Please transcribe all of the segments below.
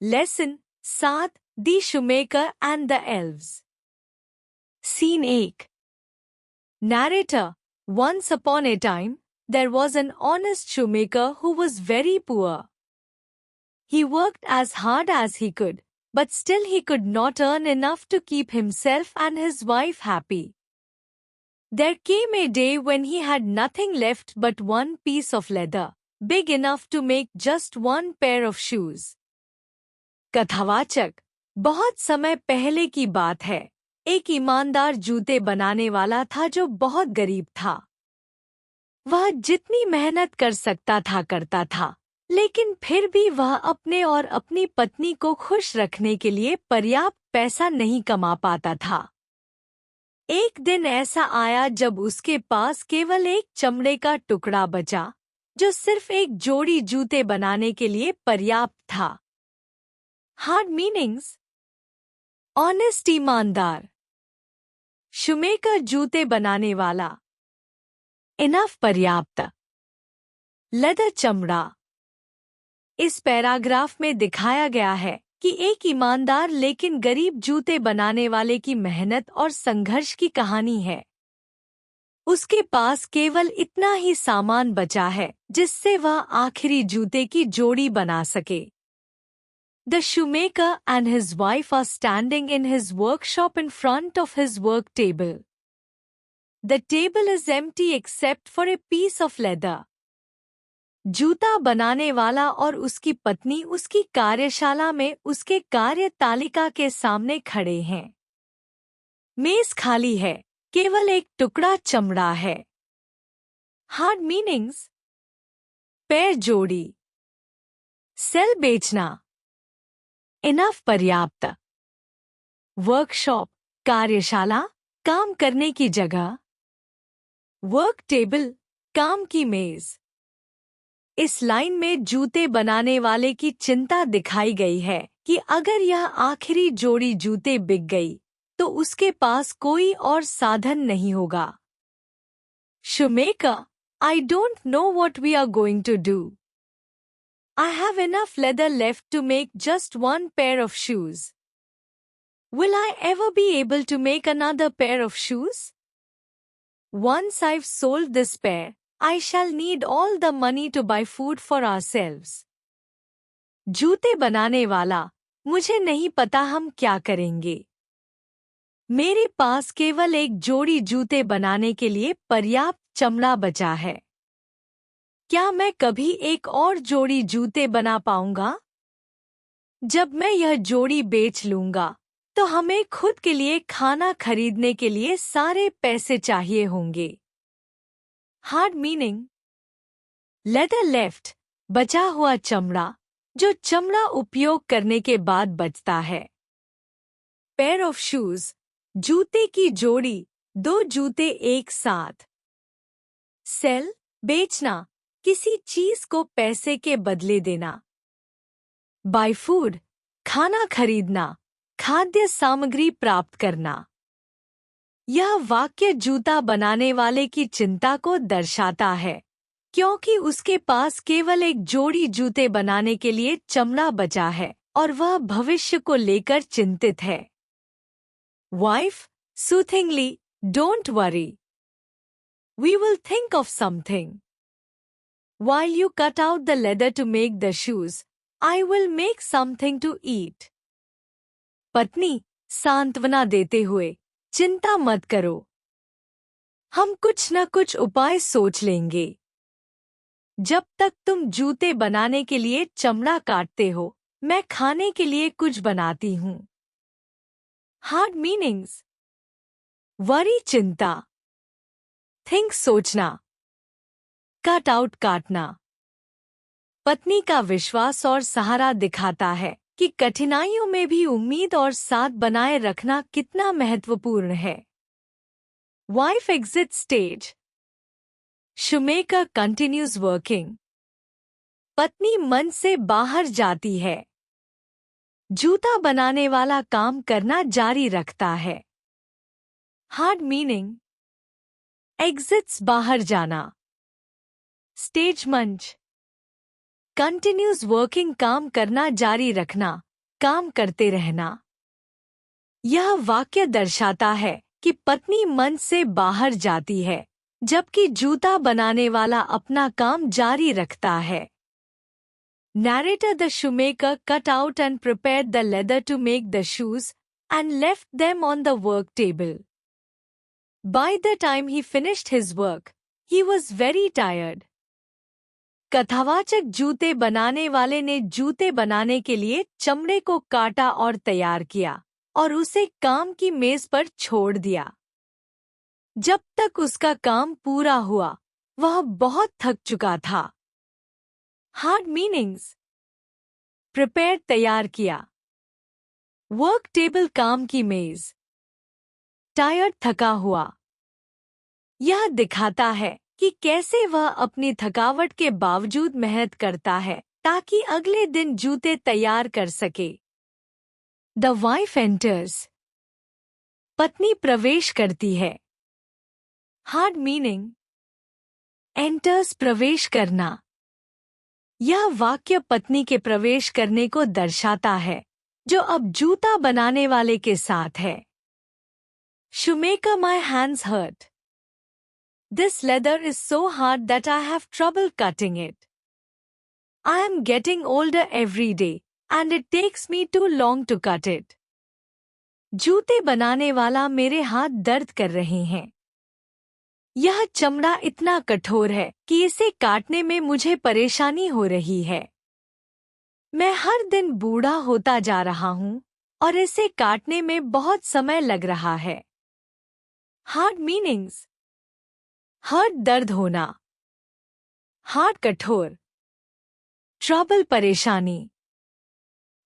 Lesson 7 The Shoemaker and the Elves. Scene 8. Narrator. Once upon a time, there was an honest shoemaker who was very poor. He worked as hard as he could, but still he could not earn enough to keep himself and his wife happy. There came a day when he had nothing left but one piece of leather, big enough to make just one pair of shoes. कथावाचक. बहुत समय पहले की बात है. एक ईमानदार जूते बनाने वाला था जो बहुत गरीब था. वह जितनी मेहनत कर सकता था करता था, लेकिन फिर भी वह अपने और अपनी पत्नी को खुश रखने के लिए पर्याप्त पैसा नहीं कमा पाता था. एक दिन ऐसा आया जब उसके पास केवल एक चमड़े का टुकड़ा बचा, जो सिर्फ एक जोड़ी जूते बनाने के लिए पर्याप्त था. Hard meanings. Honest ईमानदार. Shoemaker जूते बनाने वाला. Enough पर्याप्त. Leather चमड़ा. इस पैराग्राफ में दिखाया गया है कि एक ईमानदार लेकिन गरीब जूते बनाने वाले की मेहनत और संघर्ष की कहानी है. उसके पास केवल इतना ही सामान बचा है जिससे वह आखिरी जूते की जोड़ी बना सके. The shoemaker and his wife are standing in his workshop in front of his work table. The table is empty except for a piece of leather. जूता बनाने वाला और उसकी पत्नी उसकी कार्यशाला में उसके कार्य तालिका के सामने खड़े हैं. मेज खाली है, केवल एक टुकड़ा चमड़ा है. Hard meanings. पैर जोड़ी. सेल बेचना. इनफ पर्याप्त. वर्कशॉप कार्यशाला, काम करने की जगह. वर्क टेबल काम की मेज. इस लाइन में जूते बनाने वाले की चिंता दिखाई गई है कि अगर यह आखिरी जोड़ी जूते बिक गई तो उसके पास कोई और साधन नहीं होगा. Shoemaker, I don't know what we are going to do. I have enough leather left to make just one pair of shoes. Will I ever be able to make another pair of shoes? Once I've sold this pair, I shall need all the money to buy food for ourselves. जूते बनाने वाला, मुझे नहीं पता हम क्या करेंगे. मेरे पास केवल एक जोड़ी जूते बनाने के लिए पर्याप्त चमड़ा बचा है. क्या मैं कभी एक और जोड़ी जूते बना पाऊंगा? जब मैं यह जोड़ी बेच लूंगा, तो हमें खुद के लिए खाना खरीदने के लिए सारे पैसे चाहिए होंगे. Hard meaning. लेदर लेफ्ट बचा हुआ चमड़ा, जो चमड़ा उपयोग करने के बाद बचता है. पेयर ऑफ शूज जूते की जोड़ी, दो जूते एक साथ. सेल बेचना, किसी चीज को पैसे के बदले देना. बाय फूड खाना खरीदना, खाद्य सामग्री प्राप्त करना. यह वाक्य जूता बनाने वाले की चिंता को दर्शाता है, क्योंकि उसके पास केवल एक जोड़ी जूते बनाने के लिए चमड़ा बचा है और वह भविष्य को लेकर चिंतित है. Wife soothingly, don't worry. We will think of something. While you cut out the leather to make the shoes, I will make something to eat. पत्नी सांत्वना देते हुए, चिंता मत करो. हम कुछ न कुछ उपाय सोच लेंगे. जब तक तुम जूते बनाने के लिए चमड़ा काटते हो, मैं खाने के लिए कुछ बनाती हूँ. Hard meanings. वरी चिंता. Think सोचना. कट आउट काटना. पत्नी का विश्वास और सहारा दिखाता है कि कठिनाइयों में भी उम्मीद और साथ बनाए रखना कितना महत्वपूर्ण है. Wife exit stage. Shoemaker continues working. पत्नी मन से बाहर जाती है. जूता बनाने वाला काम करना जारी रखता है. Hard meaning. एग्जिट्स बाहर जाना. स्टेज मंच. कंटिन्यूज वर्किंग काम करना जारी रखना, काम करते रहना। यह वाक्य दर्शाता है कि पत्नी मंच से बाहर जाती है, जबकि जूता बनाने वाला अपना काम जारी रखता है। Narrator: The shoemaker cut out and prepared the leather to make the shoes and left them on the work table. By the time he finished his work, he was very tired. कथावाचक: जूते बनाने वाले ने जूते बनाने के लिए चमड़े को काटा और तैयार किया और उसे काम की मेज पर छोड़ दिया। जब तक उसका काम पूरा हुआ, वह बहुत थक चुका था। हार्ड मीनिंग्स: प्रिपेयर तैयार किया, वर्क टेबल काम की मेज, टायर्ड थका हुआ। यह दिखाता है कि कैसे वह अपनी थकावट के बावजूद मेहनत करता है ताकि अगले दिन जूते तैयार कर सके। द वाइफ एंटर्स: पत्नी प्रवेश करती है। हार्ड मीनिंग: एंटर्स प्रवेश करना। यह वाक्य पत्नी के प्रवेश करने को दर्शाता है, जो अब जूता बनाने वाले के साथ है। Shoemaker: My hands hurt. This leather is so hard that I have trouble cutting it. I am getting older every day, and it takes me too long to cut it. जूते बनाने वाला: मेरे हाथ दर्द कर रहे हैं। यह चमड़ा इतना कठोर है कि इसे काटने में मुझे परेशानी हो रही है। मैं हर दिन बूढ़ा होता जा रहा हूँ और इसे काटने में बहुत समय लग रहा है। हार्ड मीनिंग्स: हर्ट दर्द होना, हार्ड कठोर, ट्रबल परेशानी।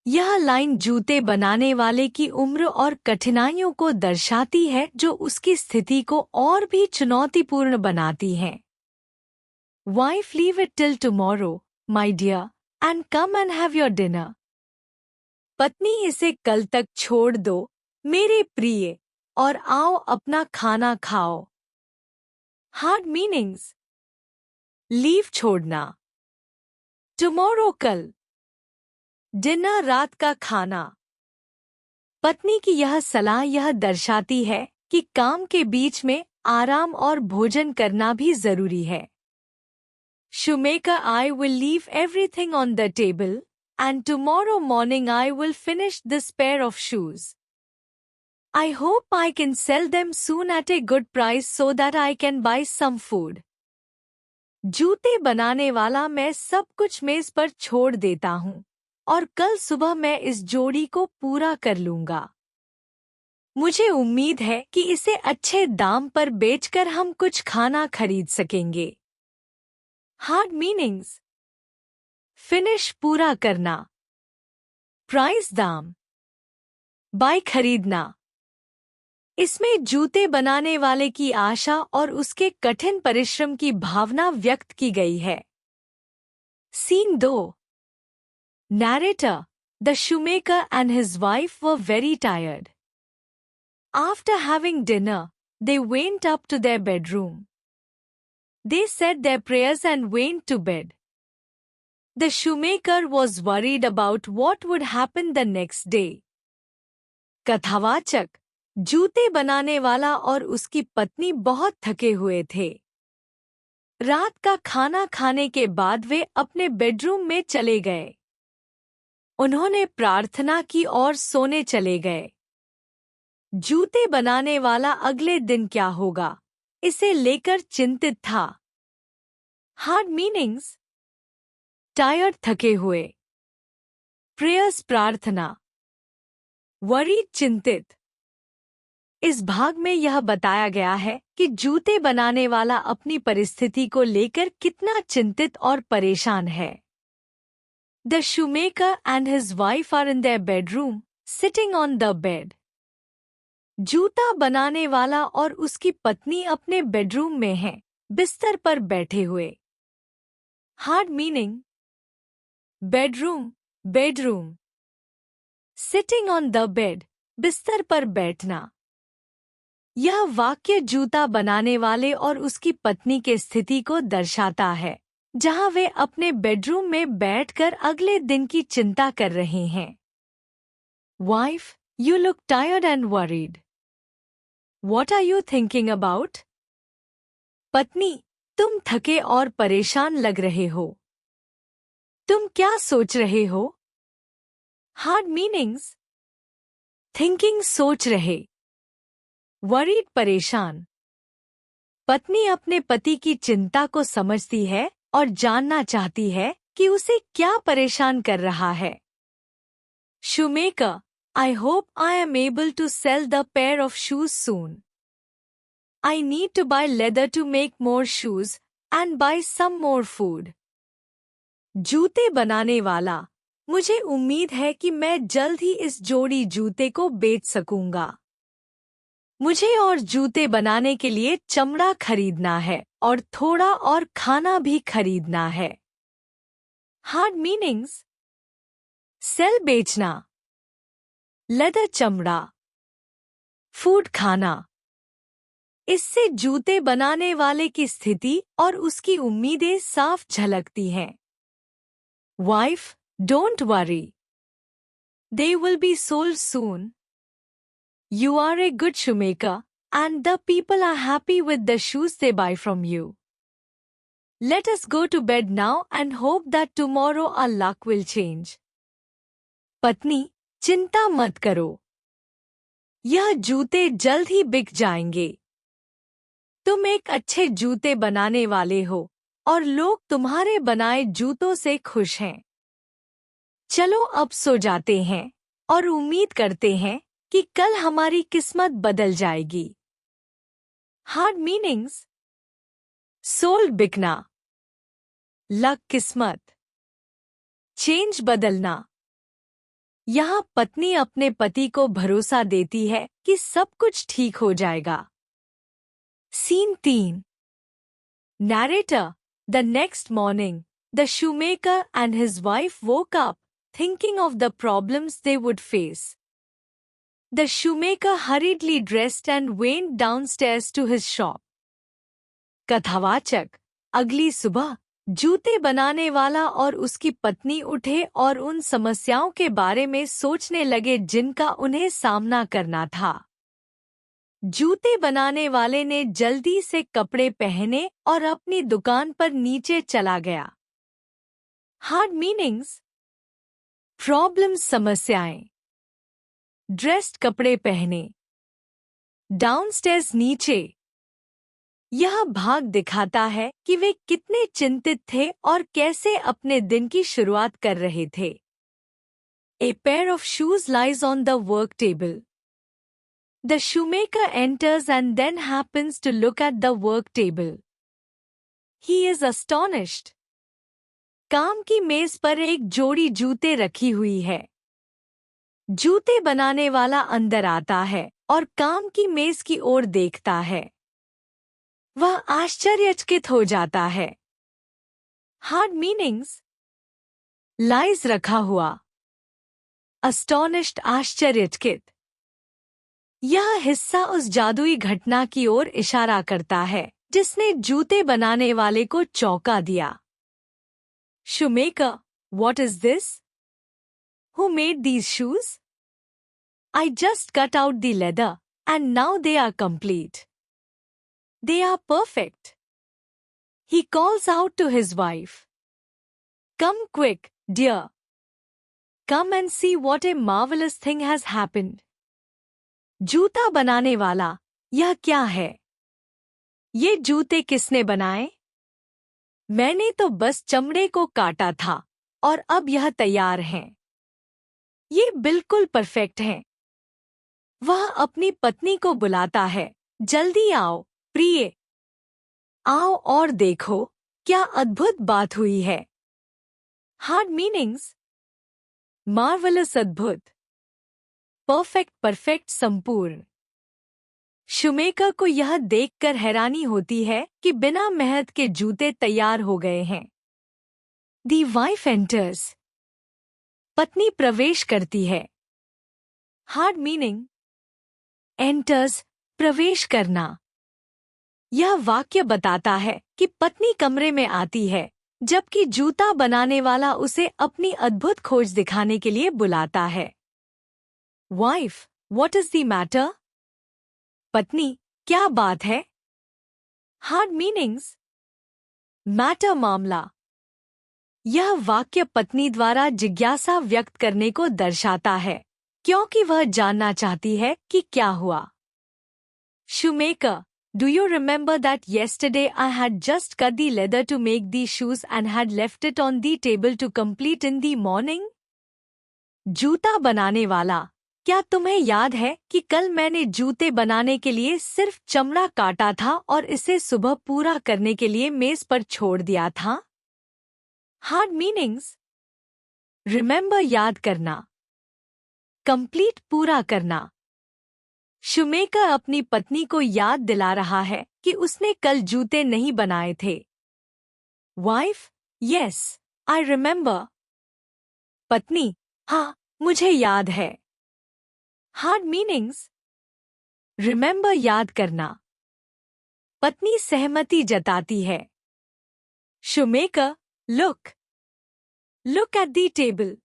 यह लाइन जूते बनाने वाले की उम्र और कठिनाइयों को दर्शाती है, जो उसकी स्थिति को और भी चुनौतीपूर्ण बनाती हैं। Wife: leave it till tomorrow, my dear, and come and have your dinner. पत्नी: इसे कल तक छोड़ दो मेरे प्रिय, और आओ अपना खाना खाओ. हार्ड मीनिंग्स: लीव छोड़ना, टुमारो कल, डिनर रात का खाना. पत्नी की यह सलाह यह दर्शाती है कि काम के बीच में आराम और भोजन करना भी जरूरी है. Shoemaker: I will leave everything on the table, and tomorrow morning I will finish this pair of shoes. I hope I can sell them soon at a good price so that I can buy some food. जूते बनाने वाला: मैं सब कुछ मेज पर छोड़ देता हूँ और कल सुबह मैं इस जोड़ी को पूरा कर लूंगा. मुझे उम्मीद है कि इसे अच्छे दाम पर बेचकर हम कुछ खाना खरीद सकेंगे. हार्ड मीनिंग्स: फिनिश पूरा करना, प्राइस दाम, बाय खरीदना. इसमें जूते बनाने वाले की आशा और उसके कठिन परिश्रम की भावना व्यक्त की गई है. Scene 2. Narrator: The shoemaker and his wife were very tired. After having dinner, they went up to their bedroom. They said their prayers and went to bed. The shoemaker was worried about what would happen the next day. कथावाचक: जूते बनाने वाला और उसकी पत्नी बहुत थके हुए थे. रात का खाना खाने के बाद वे अपने बेडरूम में चले गए. उन्होंने प्रार्थना की और सोने चले गए. जूते बनाने वाला अगले दिन क्या होगा, इसे लेकर चिंतित था. हार्ड मीनिंग्स: टायर्ड थके हुए, प्रेयर्स प्रार्थना, वरीड चिंतित. इस भाग में यह बताया गया है कि जूते बनाने वाला अपनी परिस्थिति को लेकर कितना चिंतित और परेशान है. The shoemaker and his wife are in their bedroom, sitting on the bed. जूता बनाने वाला और उसकी पत्नी अपने बेडरूम में हैं, बिस्तर पर बैठे हुए. Hard meaning: bedroom, bedroom. Sitting on the bed, बिस्तर पर बैठना. यह वाक्य जूता बनाने वाले और उसकी पत्नी के स्थिति को दर्शाता है, जहां वे अपने बेडरूम में बैठकर अगले दिन की चिंता कर रहे हैं. Wife, you look tired and worried. What are you thinking about? पत्नी, तुम थके और परेशान लग रहे हो. तुम क्या सोच रहे हो? Hard meanings. Thinking सोच रहे. Worried परेशान. पत्नी अपने पति की चिंता को समझती है और जानना चाहती है कि उसे क्या परेशान कर रहा है. Shoemaker, I hope I am able to sell the pair of shoes soon. I need to buy leather to make more shoes and buy some more food. जूते बनाने वाला, मुझे उम्मीद है कि मैं जल्द ही इस जोड़ी जूते को बेच सकूंगा. मुझे और जूते बनाने के लिए चमड़ा खरीदना है और थोड़ा और खाना भी खरीदना है. Hard meanings. सेल बेचना, लेदर चमड़ा, फूड खाना. इससे जूते बनाने वाले की स्थिति और उसकी उम्मीदें साफ झलकती हैं. Wife, don't worry. They will be sold soon. You are a good shoemaker, and the people are happy with the shoes they buy from you. Let us go to bed now and hope that tomorrow our luck will change. पत्नी, चिंता मत करो. यह जूते जल्द ही बिक जाएंगे. तुम एक अच्छे जूते बनाने वाले हो और लोग तुम्हारे बनाए जूतों से खुश हैं. चलो अब सो जाते हैं और उम्मीद करते हैं कि कल हमारी किस्मत बदल जाएगी. Hard meanings. सोल बिकना, लक किस्मत, चेंज बदलना. यहाँ पत्नी अपने पति को भरोसा देती है कि सब कुछ ठीक हो जाएगा. Scene 3. Narrator. The next morning, the shoemaker and his wife woke up, thinking of the problems they would face. The shoemaker hurriedly dressed and went downstairs to his shop. कथावाचक. अगली सुबह जूते बनाने वाला और उसकी पत्नी उठे और उन समस्याओं के बारे में सोचने लगे जिनका उन्हें सामना करना था. जूते बनाने वाले ने जल्दी से कपड़े पहने और अपनी दुकान पर नीचे चला गया. Hard meanings. प्रॉब्लम्स समस्याएं. ड्रेस्ड कपड़े पहने. डाउनस्टेयर्स नीचे. यह भाग दिखाता है कि वे कितने चिंतित थे और कैसे अपने दिन की शुरुआत कर रहे थे. A pair of shoes lies on the work table. The shoemaker enters and then happens to look at the work table. He is astonished. काम की मेज पर एक जोड़ी जूते रखी हुई है. जूते बनाने वाला अंदर आता है और काम की मेज की ओर देखता है. वह आश्चर्यचकित हो जाता है. Hard meanings. लाइज रखा हुआ, अस्टोनिश्ड आश्चर्यचकित. यह हिस्सा उस जादुई घटना की ओर इशारा करता है जिसने जूते बनाने वाले को चौंका दिया. Shoemaker, what is this? Who made these shoes? I just cut out the leather, and now they are complete. They are perfect. He calls out to his wife. Come quick, dear. Come and see what a marvelous thing has happened. जूता बनाने वाला, यह क्या है? ये जूते किसने बनाए? मैंने तो बस चमड़े को काटा था और अब यह तैयार हैं. ये बिल्कुल परफेक्ट हैं. वह अपनी पत्नी को बुलाता है. जल्दी आओ, प्रिय. आओ और देखो, क्या अद्भुत बात हुई है. Hard meanings. मार्वलस अद्भुत, परफेक्ट परफेक्ट संपूर्ण. शूमेकर को यह देखकर हैरानी होती है कि बिना मेहनत के जूते तैयार हो गए हैं. दी वाइफ एंटर्स. पत्नी प्रवेश करती है. Hard meaning. एंटर्स, प्रवेश करना. यह वाक्य बताता है कि पत्नी कमरे में आती है जबकि जूता बनाने वाला उसे अपनी अद्भुत खोज दिखाने के लिए बुलाता है. Wife, what is the matter? पत्नी, क्या बात है? Hard meanings. Matter मामला. यह वाक्य पत्नी द्वारा जिज्ञासा व्यक्त करने को दर्शाता है, क्योंकि वह जानना चाहती है कि क्या हुआ। Shoemaker, do you remember that yesterday I had just cut the leather to make these shoes and had left it on the table to complete in the morning? जूता बनाने वाला, क्या तुम्हें याद है कि कल मैंने जूते बनाने के लिए सिर्फ चमड़ा काटा था और इसे सुबह पूरा करने के लिए मेज पर छोड़ दिया था? Hard meanings. रिमेंबर याद करना, कंप्लीट पूरा करना. शुमेकर अपनी पत्नी को याद दिला रहा है कि उसने कल जूते नहीं बनाए थे. Wife, yes, I remember. पत्नी, हाँ, मुझे याद है. Hard meanings. रिमेंबर याद करना. पत्नी सहमति जताती है. Shoemaker, look at the table.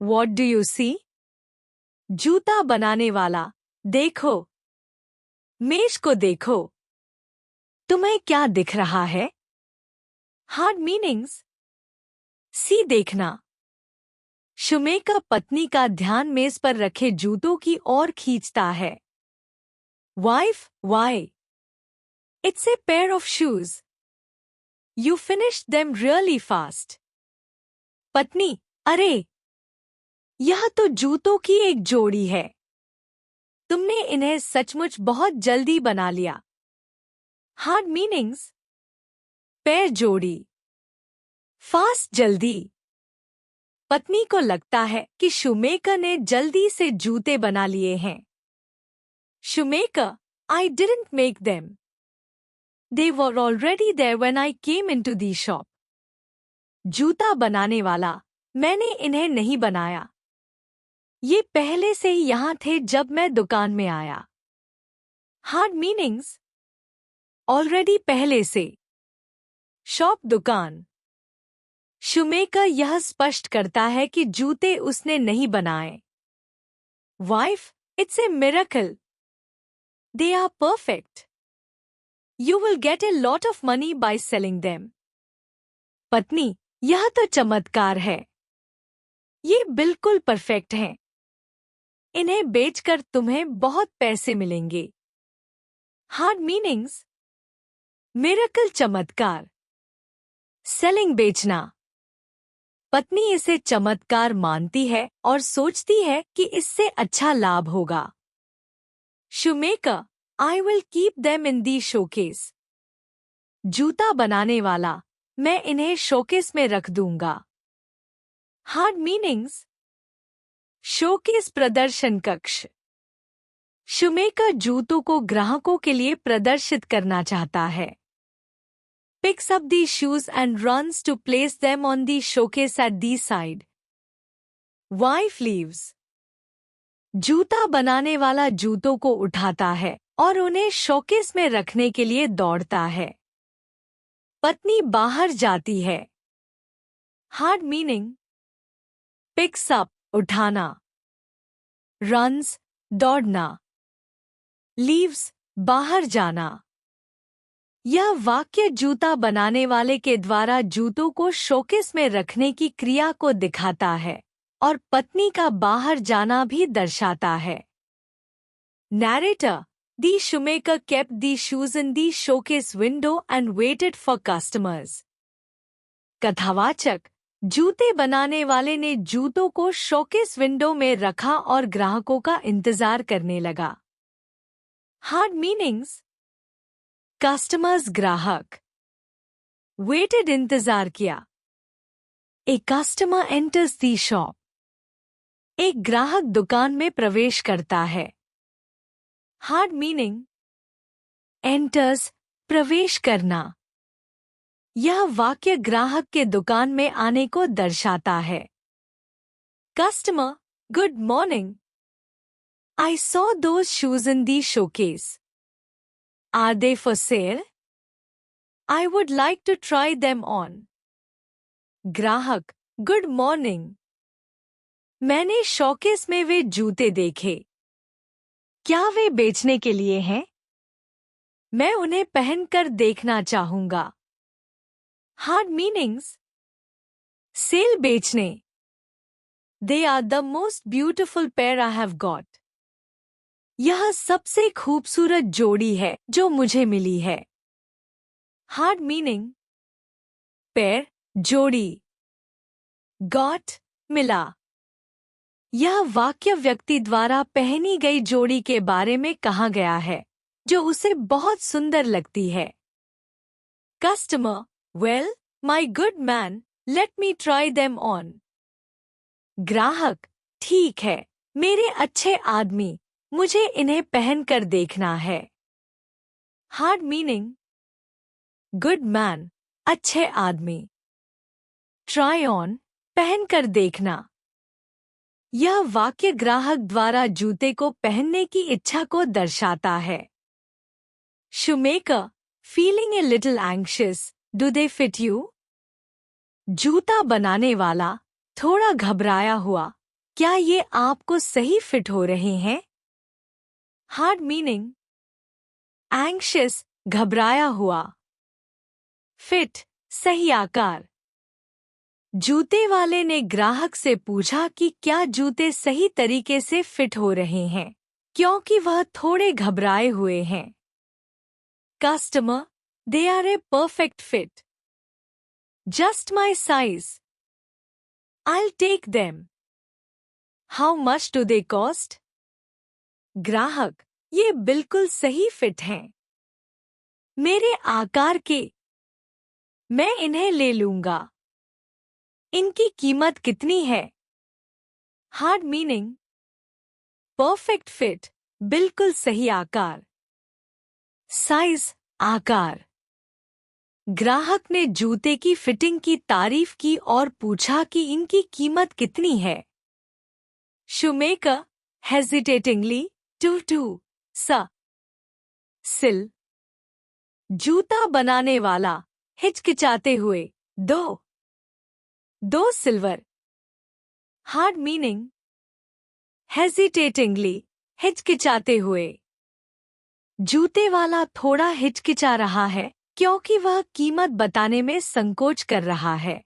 What do you see? जूता बनाने वाला, देखो. मेज को देखो. तुम्हें क्या दिख रहा है? Hard meanings. सी देखना. शुमेकर पत्नी का ध्यान मेज पर रखे जूतों की ओर खींचता है. Wife, why? It's a pair of shoes. You finished them really fast. पत्नी, अरे, यह तो जूतों की एक जोड़ी है. तुमने इन्हें सचमुच बहुत जल्दी बना लिया. Hard meanings. पैर जोड़ी, फास्ट जल्दी. पत्नी को लगता है कि शुमेकर ने जल्दी से जूते बना लिए हैं. Shoemaker, I didn't make them. They were already there when I came into the shop. जूता बनाने वाला, मैंने इन्हें नहीं बनाया. ये पहले से ही यहां थे जब मैं दुकान में आया. Hard meanings. ऑलरेडी पहले से. शॉप दुकान. शुमेकर यह स्पष्ट करता है कि जूते उसने नहीं बनाए. Wife, it's a miracle. They are perfect. You will get a lot of money by selling them. पत्नी, यह तो चमत्कार है. ये बिल्कुल परफेक्ट हैं. इन्हें बेचकर तुम्हें बहुत पैसे मिलेंगे. Hard meanings. मिरेकल चमत्कार. सेलिंग बेचना. पत्नी इसे चमत्कार मानती है और सोचती है कि इससे अच्छा लाभ होगा. Shoemaker, I will keep them in the showcase. जूता बनाने वाला, मैं इन्हें शोकेस में रख दूंगा. Hard meanings. शोकेस प्रदर्शन कक्ष. शुमेकर जूतों को ग्राहकों के लिए प्रदर्शित करना चाहता है. Picks up these shoes and runs to place them on the showcase at the side. Wife leaves. जूता बनाने वाला जूतों को उठाता है और उन्हें शोकेस में रखने के लिए दौड़ता है. पत्नी बाहर जाती है. Hard meaning. Picks up, उठाना. Runs, दौड़ना. Leaves, बाहर जाना. यह वाक्य जूता बनाने वाले के द्वारा जूतों को शोकेस में रखने की क्रिया को दिखाता है और पत्नी का बाहर जाना भी दर्शाता है. Narrator, the shoemaker kept the shoes in the showcase window and waited for customers. कथावाचक, जूते बनाने वाले ने जूतों को शोकेस विंडो में रखा और ग्राहकों का इंतजार करने लगा. Hard meanings. कस्टमर्स ग्राहक. वेटेड इंतजार किया. A customer enters the shop. एक ग्राहक दुकान में प्रवेश करता है. Hard meaning. एंटर्स, प्रवेश करना. यह वाक्य ग्राहक के दुकान में आने को दर्शाता है. Customer, good morning. I saw those shoes in the showcase. Are they for sale? I would like to try them on. ग्राहक, गुड मॉर्निंग. मैंने शोकेस में वे जूते देखे। क्या वे बेचने के लिए हैं? मैं उन्हें पहनकर देखना चाहूंगा। Hard meanings. सेल बेचने। They are the most beautiful pair I have got. यह सबसे खूबसूरत जोड़ी है जो मुझे मिली है। Hard meaning. पेयर जोड़ी। गॉट मिला। यह वाक्य व्यक्ति द्वारा पहनी गई जोड़ी के बारे में कहा गया है जो उसे बहुत सुंदर लगती है। Customer, well, my good man, let me try them on. ग्राहक, ठीक है मेरे अच्छे आदमी, मुझे इन्हें पहनकर देखना है। Hard meaning. गुड मैन अच्छे आदमी। ट्राई ऑन पहनकर देखना। यह वाक्य ग्राहक द्वारा जूते को पहनने की इच्छा को दर्शाता है। Shoemaker, feeling a little anxious, do they fit you? जूता बनाने वाला, थोड़ा घबराया हुआ, क्या ये आपको सही फिट हो रहे हैं? Hard meaning. एंग्शियस घबराया हुआ। फिट सही आकार। जूते वाले ने ग्राहक से पूछा कि क्या जूते सही तरीके से फिट हो रहे हैं क्योंकि वह थोड़े घबराए हुए हैं। Customer, they are a perfect fit. Just my size. I'll take them. How much do they cost? ग्राहक, ये बिल्कुल सही फिट हैं। मेरे आकार के। मैं इन्हें ले लूंगा। इनकी कीमत कितनी है? Hard meaning. परफेक्ट फिट, बिल्कुल सही आकार। साइज आकार। ग्राहक ने जूते की फिटिंग की तारीफ की और पूछा कि इनकी कीमत कितनी है। शूमेकर, हेजिटेटिंगली, टू सा सिल। जूता बनाने वाला, हिचकिचाते हुए, दो सिल्वर। Hard meaning. हेजिटेटिंगली हिचकिचाते हुए। जूते वाला थोड़ा हिचकिचा रहा है क्योंकि वह कीमत बताने में संकोच कर रहा है।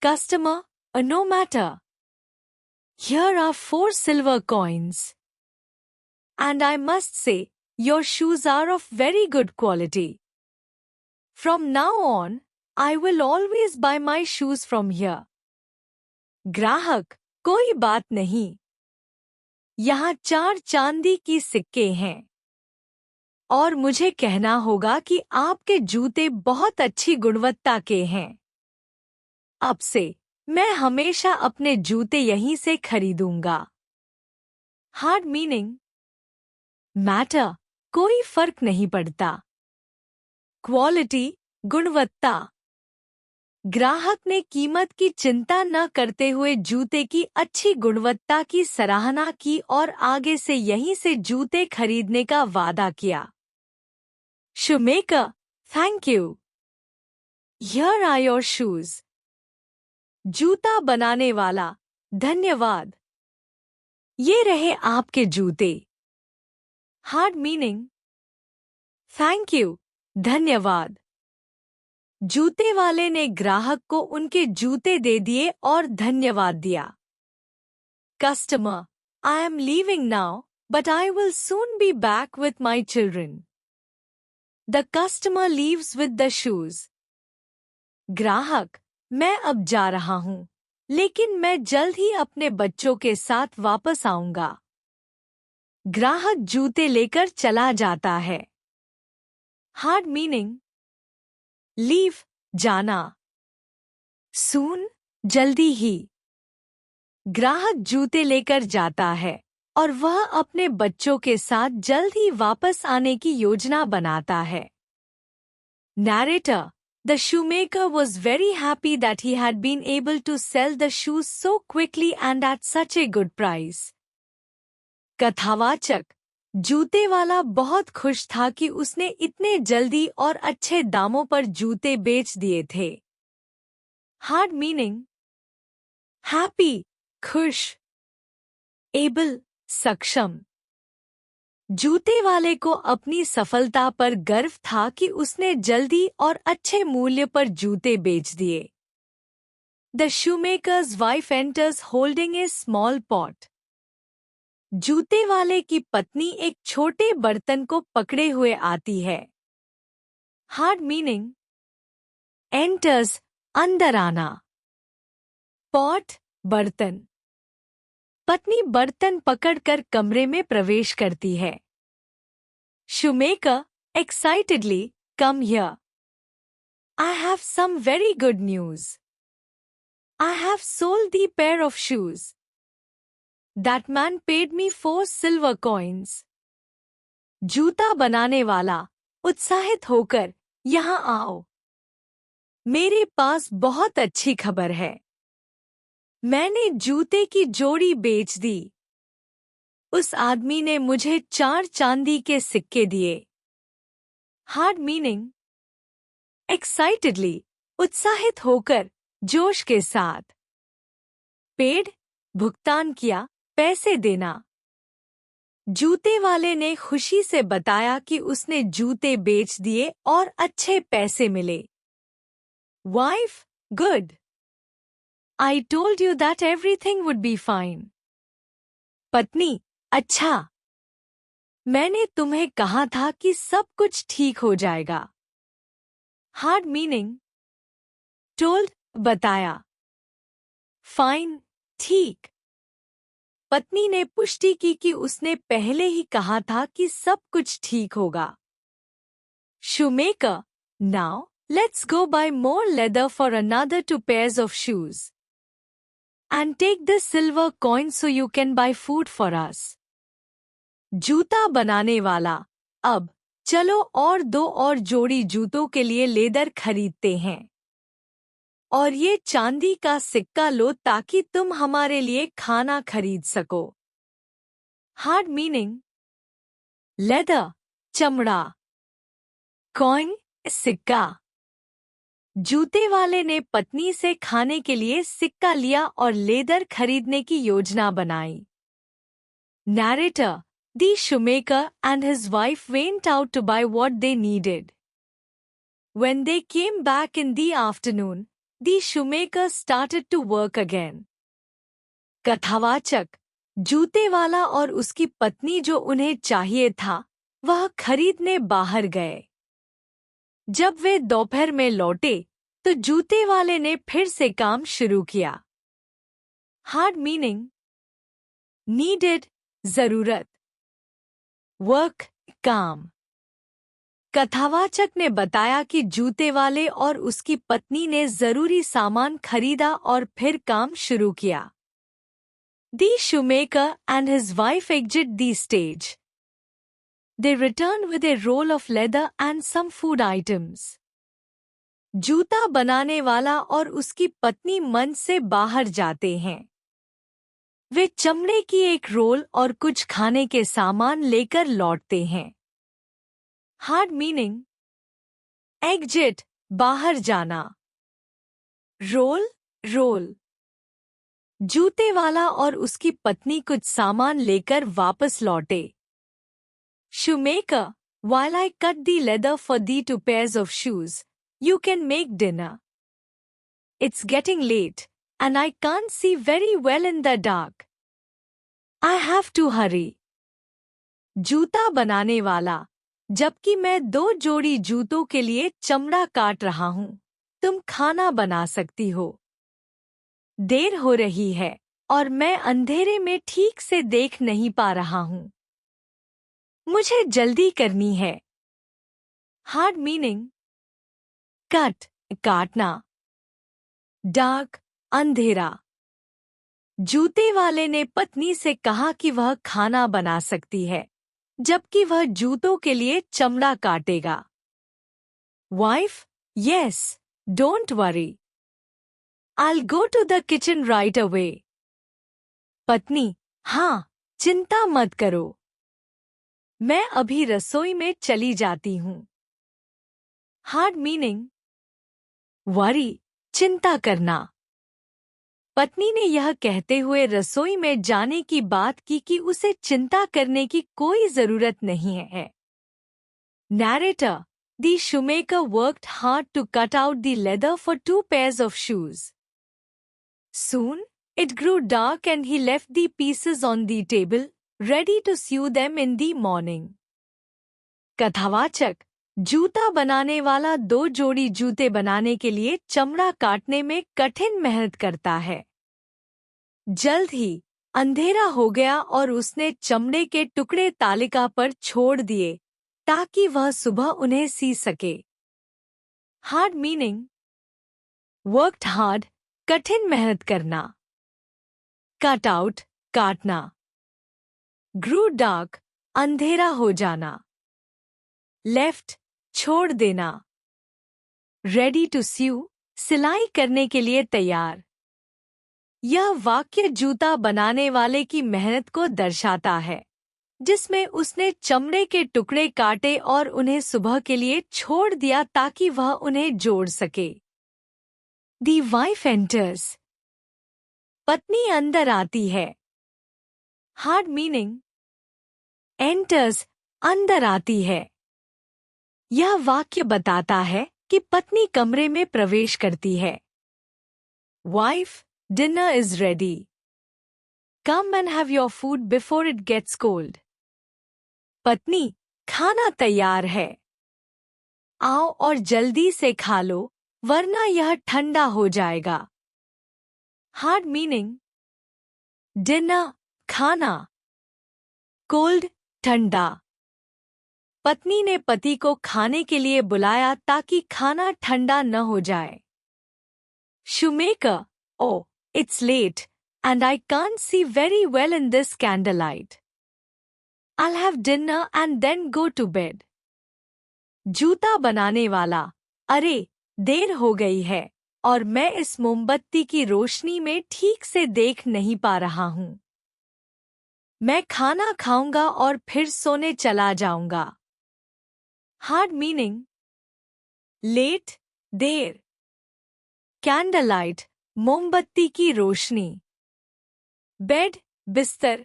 Customer, no matter. Here are 4 silver coins. And I must say, your shoes are of very good quality. From now on, I will always buy my shoes from here. ग्राहक, कोई बात नहीं। यहाँ 4 चांदी की सिक्के हैं। और मुझे कहना होगा कि आपके जूते बहुत अच्छी गुणवत्ता के हैं। अब से मैं हमेशा अपने जूते यहीं से खरीदूंगा। Hard meaning. मैटर कोई फर्क नहीं पड़ता। क्वालिटी गुणवत्ता। ग्राहक ने कीमत की चिंता न करते हुए जूते की अच्छी गुणवत्ता की सराहना की और आगे से यहीं से जूते खरीदने का वादा किया। Shoemaker, thank you. Here are your shoes. जूता बनाने वाला, धन्यवाद। ये रहे आपके जूते। Hard meaning. थैंक यू, धन्यवाद। जूते वाले ने ग्राहक को उनके जूते दे दिए और धन्यवाद दिया। Customer, I am leaving now, but I will soon be back with my children. The customer leaves with the shoes. ग्राहक, मैं अब जा रहा हूँ, लेकिन मैं जल्द ही अपने बच्चों के साथ वापस आऊंगा। ग्राहक जूते लेकर चला जाता है। Hard meaning. लीव जाना। सून जल्दी ही। ग्राहक जूते लेकर जाता है और वह अपने बच्चों के साथ जल्द ही वापस आने की योजना बनाता है। Narrator, the shoemaker was very happy that he had been able to sell the shoes so quickly and at such a good price. कथावाचक, जूते वाला बहुत खुश था कि उसने इतने जल्दी और अच्छे दामों पर जूते बेच दिए थे। Hard meaning. हैप्पी खुश, एबल, सक्षम। जूते वाले को अपनी सफलता पर गर्व था कि उसने जल्दी और अच्छे मूल्य पर जूते बेच दिए। The shoemaker's wife enters holding a small pot. जूते वाले की पत्नी एक छोटे बर्तन को पकड़े हुए आती है। हार्ड मीनिंग एंटर्स, अंदर आना। पॉट, बर्तन। पत्नी बर्तन पकड़कर कमरे में प्रवेश करती है। Shoemaker, excitedly, come here. I have some very good news. I have sold the pair of shoes. That man paid me 4 silver coins. जूता बनाने वाला, उत्साहित होकर, यहाँ आओ। मेरे पास बहुत अच्छी खबर है। मैंने जूते की जोड़ी बेच दी। उस आदमी ने मुझे 4 चांदी के सिक्के दिए। हार्ड मीनिंग एक्साइटेडली, उत्साहित होकर, जोश के साथ। पेड, भुगतान किया, पैसे देना। जूते वाले ने खुशी से बताया कि उसने जूते बेच दिए और अच्छे पैसे मिले। Wife, good. I told you that everything would be fine. पत्नी, अच्छा। मैंने तुम्हें कहा था कि सब कुछ ठीक हो जाएगा। हार्ड मीनिंग टोल्ड, बताया। फाइन, ठीक। पत्नी ने पुष्टि की कि उसने पहले ही कहा था कि सब कुछ ठीक होगा। Shoemaker, now, let's go buy more leather for another 2 pairs of shoes. And take the silver coin so you can buy food for us. जूता बनाने वाला, अब, चलो और 2 और जोड़ी जूतों के लिए लेदर खरीदते हैं। और ये चांदी का सिक्का लो ताकि तुम हमारे लिए खाना खरीद सको। हार्ड मीनिंग लेदर, चमड़ा। कॉइन, सिक्का। जूते वाले ने पत्नी से खाने के लिए सिक्का लिया और लेदर खरीदने की योजना बनाई। Narrator, the shoemaker and his wife went out to buy what they needed. When they came back in the afternoon, the shoemaker started to work again. कथावाचक, जूते वाला और उसकी पत्नी जो उन्हें चाहिए था, वह खरीदने बाहर गए। जब वे दोपहर में लौटे, तो जूते वाले ने फिर से काम शुरू किया। हार्ड मीनिंग नीडेड, जरूरत। वर्क, काम। कथावाचक ने बताया कि जूते वाले और उसकी पत्नी ने जरूरी सामान खरीदा और फिर काम शुरू किया। The shoemaker and his wife exit the stage. They return with a roll of leather and some food items. जूता बनाने वाला और उसकी पत्नी मंच से बाहर जाते हैं। वे चमड़े की एक रोल और कुछ खाने के सामान लेकर लौटते हैं। हार्ड मीनिंग एग्जिट, बाहर जाना। Roll, roll. जूते वाला और उसकी पत्नी कुछ सामान लेकर वापस लौटे। Shoemaker, while I cut the leather for the 2 pairs of shoes, you can make dinner. It's getting late, and I can't see very well in the dark. I have to hurry. जूता बनाने वाला, जबकि मैं 2 जोड़ी जूतों के लिए चमड़ा काट रहा हूं, तुम खाना बना सकती हो। देर हो रही है और मैं अंधेरे में ठीक से देख नहीं पा रहा हूं। मुझे जल्दी करनी है। हार्ड मीनिंग कट, काटना। डार्क, अंधेरा। जूते वाले ने पत्नी से कहा कि वह खाना बना सकती है, जबकि वह जूतों के लिए चमड़ा काटेगा। Wife, yes, don't worry. I'll go to the kitchen right away. पत्नी, हाँ, चिंता मत करो। मैं अभी रसोई में चली जाती हूँ। हार्ड मीनिंग वरी, चिंता करना। पत्नी ने यह कहते हुए रसोई में जाने की बात की कि उसे चिंता करने की कोई जरूरत नहीं है। Narrator: The shoemaker worked hard to cut out the leather for 2 pairs of shoes. Soon, it grew dark and he left the pieces on the table, ready to sew them in the morning. कथावाचक: जूता बनाने वाला 2 जोड़ी जूते बनाने के लिए चमड़ा काटने में कठिन मेहनत करता है। जल्द ही अंधेरा हो गया और उसने चमड़े के टुकड़े तालिका पर छोड़ दिए ताकि वह सुबह उन्हें सी सके। हार्ड मीनिंग: वर्कड हार्ड कठिन मेहनत करना, कट आउट काटना, ग्रू डार्क अंधेरा हो जाना, लेफ्ट छोड़ देना, रेडी टू स्यू सिलाई करने के लिए तैयार। यह वाक्य जूता बनाने वाले की मेहनत को दर्शाता है, जिसमें उसने चमड़े के टुकड़े काटे और उन्हें सुबह के लिए छोड़ दिया ताकि वह उन्हें जोड़ सके। दी वाइफ एंटर्स, पत्नी अंदर आती है। हार्ड मीनिंग: एंटर्स अंदर आती है। यह वाक्य बताता है कि पत्नी कमरे में प्रवेश करती है। Wife: dinner is ready. Come and have your food before it gets cold. पत्नी: खाना तैयार है, आओ और जल्दी से खा लो वरना यह ठंडा हो जाएगा। हार्ड मीनिंग: डिनर खाना, कोल्ड ठंडा। पत्नी ने पति को खाने के लिए बुलाया ताकि खाना ठंडा न हो जाए। Shoemaker: oh, it's late and I can't see very well in this candlelight. I'll have dinner and then go to bed. जूता बनाने वाला: अरे, देर हो गई है और मैं इस मोमबत्ती की रोशनी में ठीक से देख नहीं पा रहा हूँ। मैं खाना खाऊंगा और फिर सोने चला जाऊंगा। हार्ड मीनिंग: लेट देर, कैंडललाइट मोमबत्ती की रोशनी, बेड बिस्तर।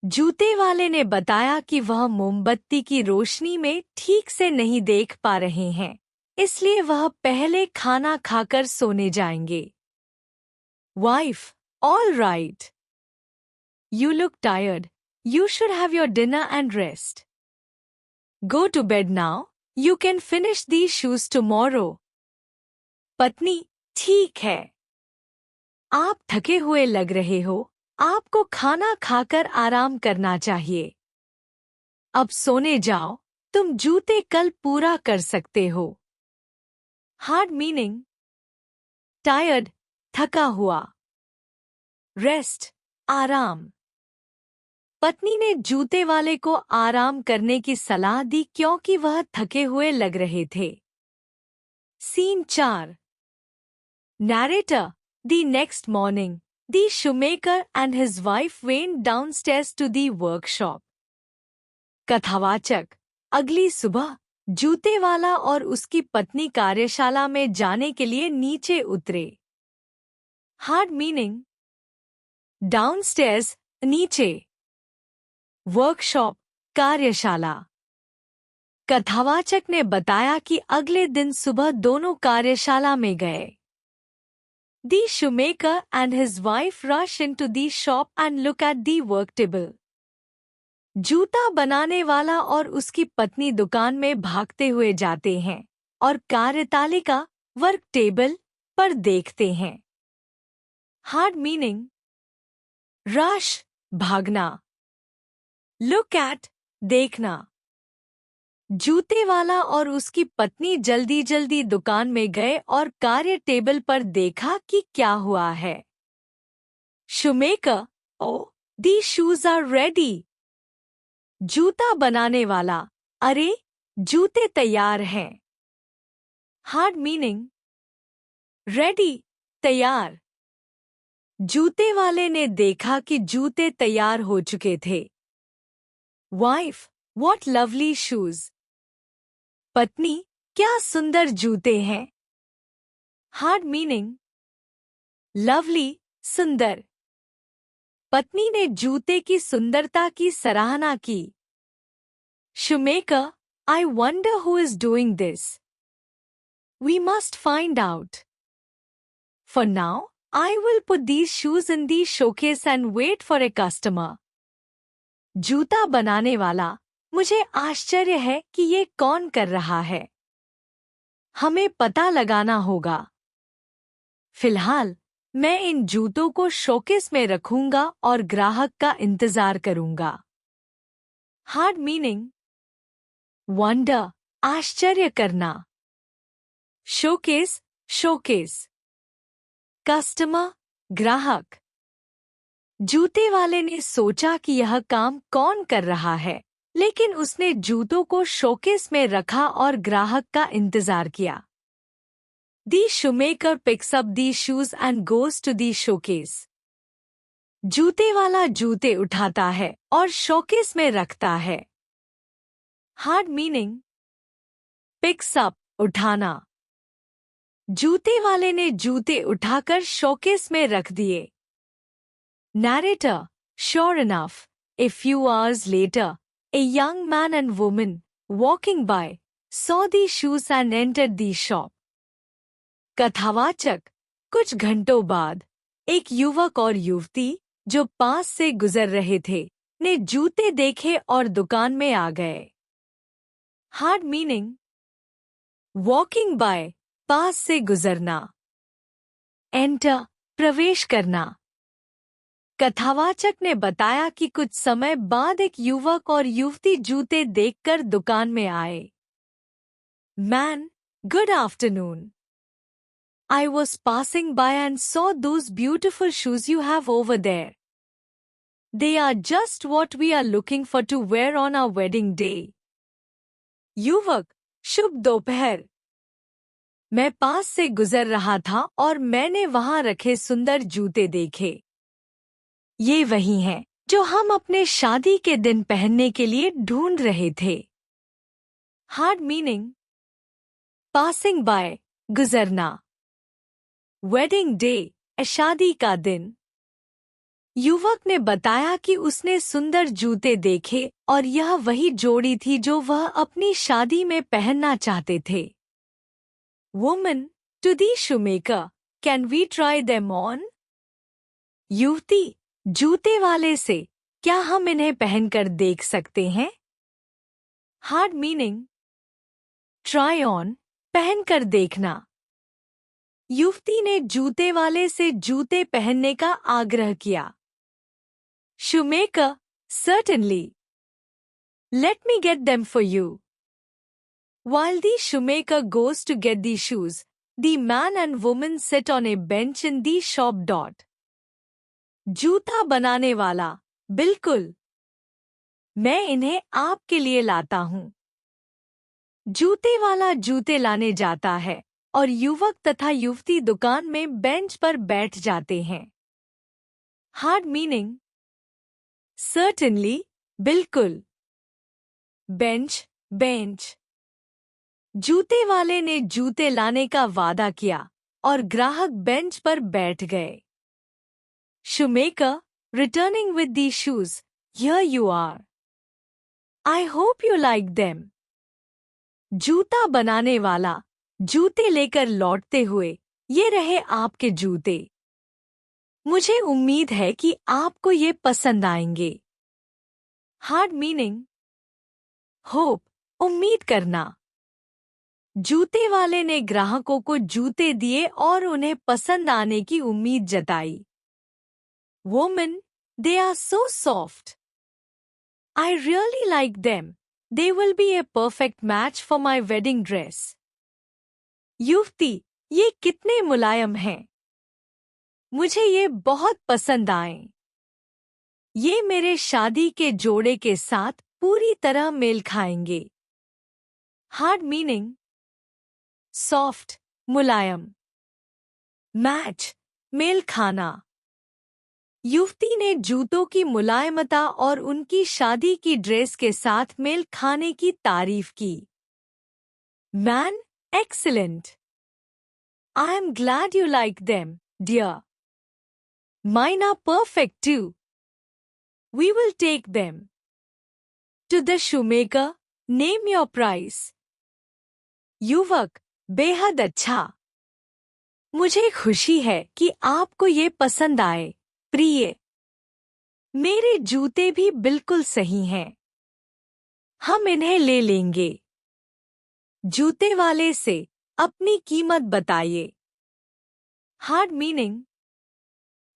जूते वाले ने बताया कि वह मोमबत्ती की रोशनी में ठीक से नहीं देख पा रहे हैं, इसलिए वह पहले खाना खाकर सोने जाएंगे। Wife: all right. You look tired, you should have your dinner and rest. Go to bed now, you can finish these shoes tomorrow. पत्नी: ठीक है, आप थके हुए लग रहे हो, आपको खाना खाकर आराम करना चाहिए। अब सोने जाओ, तुम जूते कल पूरा कर सकते हो। हार्ड मीनिंग: टायर्ड थका हुआ, रेस्ट आराम। पत्नी ने जूते वाले को आराम करने की सलाह दी क्योंकि वह थके हुए लग रहे थे। Scene 4। Narrator: The next morning, the shoemaker and his wife went downstairs to the workshop. कथावाचक: अगली सुबह जूते वाला और उसकी पत्नी कार्यशाला में जाने के लिए नीचे उतरे। हार्ड मीनिंग: डाउनस्टेयर्स नीचे, वर्कशॉप कार्यशाला। कथावाचक ने बताया कि अगले दिन सुबह दोनों कार्यशाला में गए। The shoemaker and his wife rush into the shop and look at the work table. जूता बनाने वाला और उसकी पत्नी दुकान में भागते हुए जाते हैं और कार्यतालिका वर्क टेबल पर देखते हैं। हार्ड मीनिंग: रश भागना, लुक एट देखना। जूते वाला और उसकी पत्नी जल्दी जल्दी दुकान में गए और कार्य टेबल पर देखा कि क्या हुआ है। Shoemaker: oh, the shoes are ready. जूता बनाने वाला: अरे, जूते तैयार हैं। हार्ड मीनिंग: रेडी तैयार। जूते वाले ने देखा कि जूते तैयार हो चुके थे। Wife: what lovely shoes. पत्नी: क्या सुंदर जूते हैं। हार्ड मीनिंग: लवली, सुंदर। पत्नी ने जूते की सुंदरता की सराहना की। Shoemaker, I wonder who is doing this. We must find out. For now, I will put these shoes in the showcase and wait for a customer. जूता बनाने वाला, मुझे आश्चर्य है कि ये कौन कर रहा है। हमें पता लगाना होगा। फिलहाल, मैं इन जूतों को शोकेस में रखूंगा और ग्राहक का इंतजार करूंगा। हार्ड मीनिंग वंडर, आश्चर्य करना। Showcase, showcase. कस्टमर, ग्राहक। जूते वाले ने सोचा कि यह काम कौन कर रहा है, लेकिन उसने जूतों को शोकेस में रखा और ग्राहक का इंतजार किया। The shoemaker picks up these shoes and goes to the showcase. जूते वाला जूते उठाता है और शोकेस में रखता है। हार्ड मीनिंग पिक्स अप, उठाना। जूते वाले ने जूते उठाकर शोकेस में रख दिए। Narrator, sure enough, a few hours later, a young man and woman, walking by, saw these shoes and entered the shop. कथावाचक, कुछ घंटों बाद, एक युवक और युवती, जो पास से गुजर रहे थे, ने जूते देखे और दुकान में आ गए। हार्ड मीनिंग वॉकिंग बाय, पास से गुजरना। एंटर, प्रवेश करना। कथावाचक ने बताया कि कुछ समय बाद एक युवक और युवती जूते देखकर दुकान में आए। Man, good afternoon. I was passing by and saw those beautiful shoes you have over there. They are just what we are looking for to wear on our wedding day. युवक, शुभ दोपहर। मैं पास से गुजर रहा था और मैंने वहां रखे सुंदर जूते देखे। ये वही हैं जो हम अपने शादी के दिन पहनने के लिए ढूंढ रहे थे। हार्ड मीनिंग पासिंग बाय, गुजरना। वेडिंग डे, शादी का दिन। युवक ने बताया कि उसने सुंदर जूते देखे और यह वही जोड़ी थी जो वह अपनी शादी में पहनना चाहते थे। Woman, to the shoemaker, can we try them on? युवती, जूते वाले से, क्या हम इन्हें पहनकर देख सकते हैं? हार्ड मीनिंग ट्राई ऑन, पहनकर देखना। युवती ने जूते वाले से जूते पहनने का आग्रह किया। Shoemaker, certainly. Let me get them for you. While the shoemaker goes to get the shoes, the man and woman sit on a bench in the shop. जूता बनाने वाला, बिल्कुल। मैं इन्हें आपके लिए लाता हूँ। जूते वाला जूते लाने जाता है और युवक तथा युवती दुकान में बेंच पर बैठ जाते हैं। हार्ड मीनिंग सर्टेनली, बिल्कुल। Bench, bench. जूते वाले ने जूते लाने का वादा किया और ग्राहक बेंच पर बैठ गए। Shoemaker, returning with the shoes, here you are. I hope you like them. जूता बनाने वाला, जूते लेकर लौटते हुए, ये रहे आपके जूते। मुझे उम्मीद है कि आपको ये पसंद आएंगे। हार्ड मीनिंग होप, उम्मीद करना। जूते वाले ने ग्राहकों को जूते दिए और उन्हें पसंद आने की उम्मीद जताई। Woman, they are so soft. I really like them. They will be a perfect match for my wedding dress. युवती, ये कितने मुलायम हैं। मुझे ये बहुत पसंद आए। ये मेरे शादी के जोड़े के साथ पूरी तरह मेल खाएंगे। हार्ड मीनिंग सॉफ्ट, मुलायम। मैच, मेल खाना। युवती ने जूतों की मुलायमता और उनकी शादी की ड्रेस के साथ मेल खाने की तारीफ की। Man, excellent. I am glad you like them, dear. Mine are perfect too. We will take them. To the shoemaker, name your price. युवक, बेहद अच्छा। मुझे खुशी है कि आपको ये पसंद आए, प्रिय। मेरे जूते भी बिल्कुल सही हैं। हम इन्हें ले लेंगे। जूते वाले से अपनी कीमत बताइए। हार्ड मीनिंग,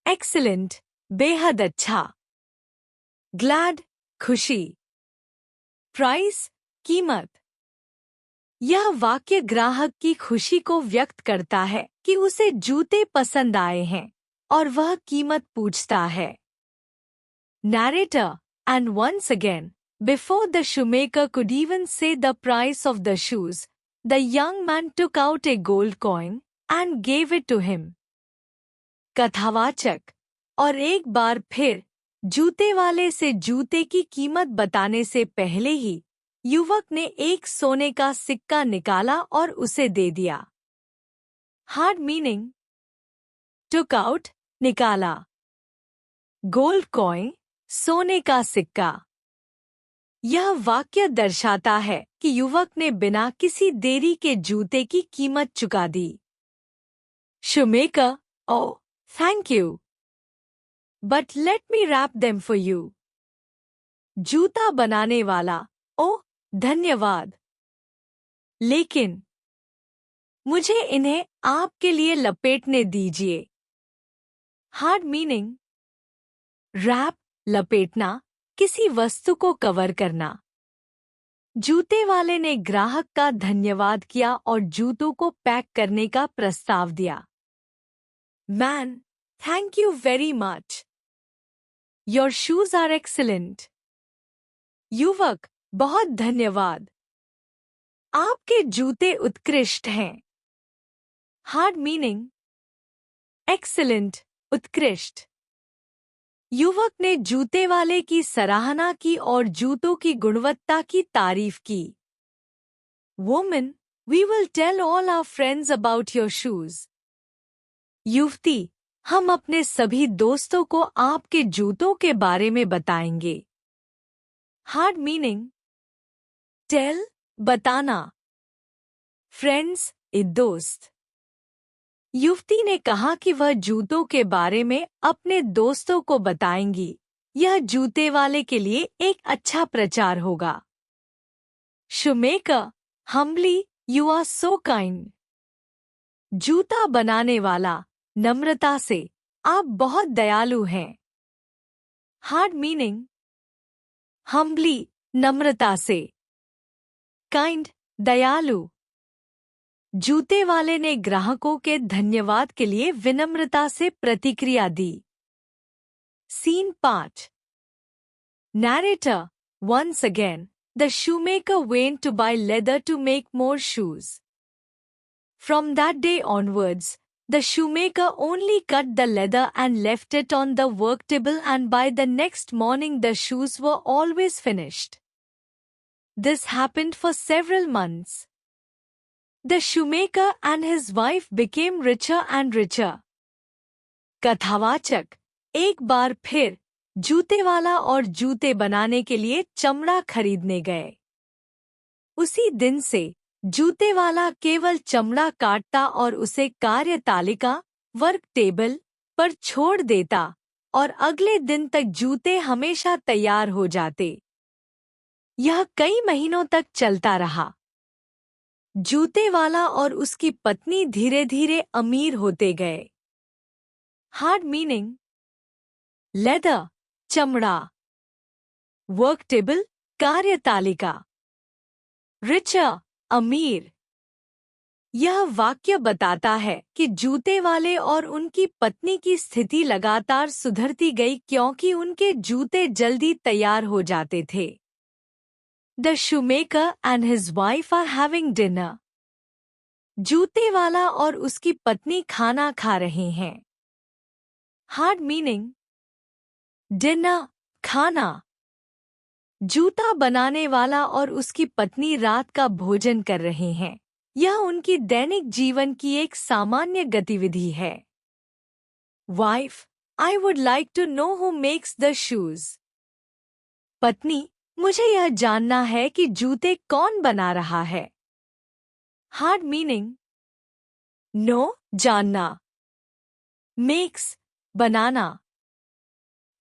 एक्सीलेंट, बेहद अच्छा। ग्लैड, खुशी। प्राइस, कीमत। यह वाक्य ग्राहक की खुशी को व्यक्त करता है कि उसे जूते पसंद आए हैं और वह कीमत पूछता है। Narrator, and once again, before the shoemaker could even say the price of the shoes, the young man took out a gold coin and gave it to him. कथावाचक, और एक बार फिर जूते वाले से जूते की कीमत बताने से पहले ही युवक ने एक सोने का सिक्का निकाला और उसे दे दिया। हार्ड मीनिंग, टुक आउट, निकाला। गोल्ड कॉइन, सोने का सिक्का। यह वाक्य दर्शाता है कि युवक ने बिना किसी देरी के जूते की कीमत चुका दी। Shoemaker, oh, thank you. But let me wrap them for you. जूता बनाने वाला, ओह, धन्यवाद। लेकिन मुझे इन्हें आपके लिए लपेटने दीजिए। हार्ड मीनिंग, रैप, लपेटना, किसी वस्तु को कवर करना। जूते वाले ने ग्राहक का धन्यवाद किया और जूतों को पैक करने का प्रस्ताव दिया। Man, thank you very much. Your shoes are excellent. युवक, बहुत धन्यवाद। आपके जूते उत्कृष्ट हैं। हार्ड मीनिंग, एक्सीलेंट, उत्कृष्ट। युवक ने जूते वाले की सराहना की और जूतों की गुणवत्ता की तारीफ की। Woman, we will tell all our friends about your shoes. युवती, हम अपने सभी दोस्तों को आपके जूतों के बारे में बताएंगे। हार्ड मीनिंग, टेल, बताना। फ्रेंड्स, दोस्त। युवती ने कहा कि वह जूतों के बारे में अपने दोस्तों को बताएंगी। यह जूते वाले के लिए एक अच्छा प्रचार होगा। Shoemaker, humbly, you are so kind. जूता बनाने वाला, नम्रता से, आप बहुत दयालु हैं। हार्ड मीनिंग, humbly, नम्रता से। काइंड, दयालु। जूते वाले ने ग्राहकों के धन्यवाद के लिए विनम्रता से प्रतिक्रिया दी। Scene 5। Narrator, once again, the shoemaker went to buy leather to make more shoes. From that day onwards, the shoemaker only cut the leather and left it on the work table, and by the next morning the shoes were always finished. This happened for several months. The shoemaker and his wife became richer and richer. कथावाचक, एक बार फिर जूते वाला और जूते बनाने के लिए चमड़ा खरीदने गए। उसी दिन से जूते वाला केवल चमड़ा काटता और उसे कार्य तालिका, वर्क टेबल पर छोड़ देता और अगले दिन तक जूते हमेशा तैयार हो जाते। यह कई महीनों तक चलता रहा। जूते वाला और उसकी पत्नी धीरे धीरे अमीर होते गए। हार्ड मीनिंग, लेदर, चमड़ा। वर्क टेबल, कार्य तालिका। रिचर, अमीर। यह वाक्य बताता है कि जूते वाले और उनकी पत्नी की स्थिति लगातार सुधरती गई क्योंकि उनके जूते जल्दी तैयार हो जाते थे। The shoemaker and his wife are having dinner. जूते वाला और उसकी पत्नी खाना खा रहे हैं। हार्ड मीनिंग, डिनर, खाना। जूता बनाने वाला और उसकी पत्नी रात का भोजन कर रहे हैं। यह उनकी दैनिक जीवन की एक सामान्य गतिविधि है। Wife, I would like to know who makes the shoes. पत्नी, मुझे यह जानना है कि जूते कौन बना रहा है. Hard meaning. Know, जानना. Makes, बनाना.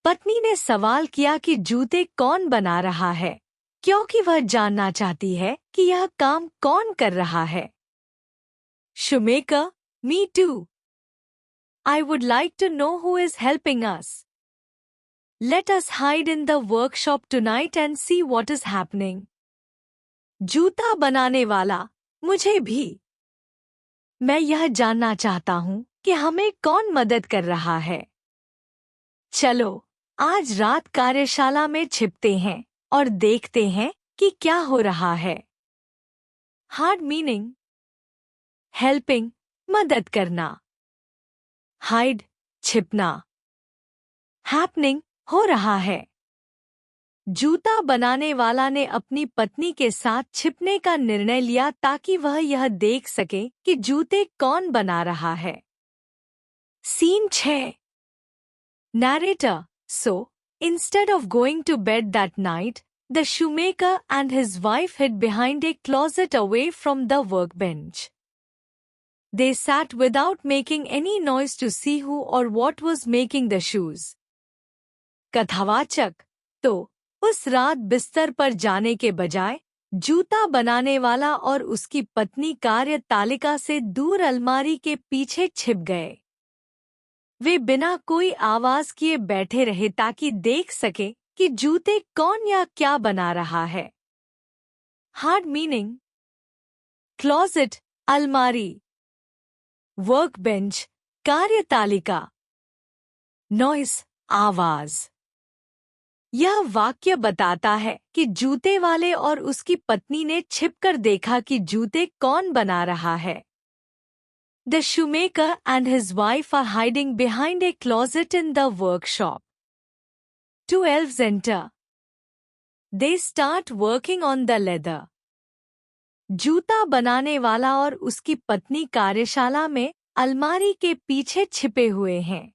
पत्नी ने सवाल किया कि जूते कौन बना रहा है, क्योंकि वह जानना चाहती है कि यह काम कौन कर रहा है. Shoemaker, me too. I would like to know who is helping us. Let us hide in the workshop tonight and see what is happening. जूता बनाने वाला, मुझे भी. मैं यह जानना चाहता हूँ कि हमें कौन मदद कर रहा है. चलो, आज रात कार्यशाला में छिपते हैं और देखते हैं कि क्या हो रहा है. Hard meaning. Helping, मदद करना. Hide, छिपना. Happening, हो रहा है. जूता बनाने वाला ने अपनी पत्नी के साथ छिपने का निर्णय लिया ताकि वह यह देख सके कि जूते कौन बना रहा है. Scene 6. Narrator. So, instead of going to bed that night, the shoemaker and his wife hid behind a closet away from the workbench. They sat without making any noise to see who or what was making the shoes. कथावाचक. तो उस रात बिस्तर पर जाने के बजाय जूता बनाने वाला और उसकी पत्नी कार्य तालिका से दूर अलमारी के पीछे छिप गए. वे बिना कोई आवाज किए बैठे रहे ताकि देख सके कि जूते कौन या क्या बना रहा है. Hard meaning. क्लोजेट, अलमारी. वर्कबेंच, कार्यतालिका. नॉइस, आवाज. यह वाक्य बताता है कि जूते वाले और उसकी पत्नी ने छिपकर देखा कि जूते कौन बना रहा है. The shoemaker and his wife are hiding behind a closet in the workshop. Two elves enter. They start working on the leather. जूता बनाने वाला और उसकी पत्नी कार्यशाला में अलमारी के पीछे छिपे हुए हैं.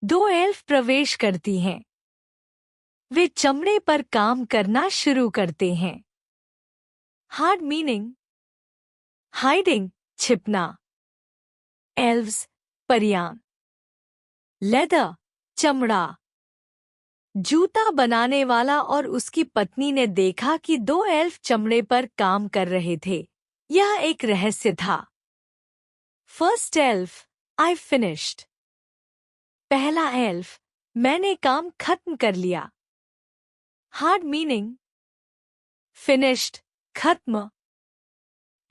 2 एल्फ प्रवेश करती हैं. वे चमड़े पर काम करना शुरू करते हैं. Hard meaning. हाइडिंग, छिपना. एल्व्स, परियां. लेदर, चमड़ा. जूता बनाने वाला और उसकी पत्नी ने देखा कि 2 एल्फ चमड़े पर काम कर रहे थे. यह एक रहस्य था. First elf, I finished. पहला एल्फ, मैंने काम खत्म कर लिया. Hard meaning. फिनिश्ड, खत्म.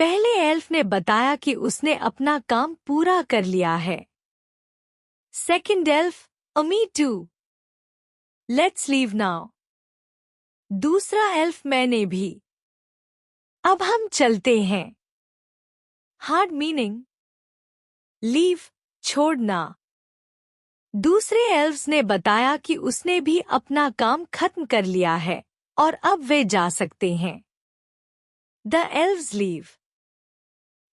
पहले एल्फ ने बताया कि उसने अपना काम पूरा कर लिया है. Second elf, me too. Let's leave now. दूसरा एल्फ, मैंने भी. अब हम चलते हैं. Hard meaning. लीव, छोड़ना. दूसरे एल्व्स ने बताया कि उसने भी अपना काम खत्म कर लिया है और अब वे जा सकते हैं. The elves leave.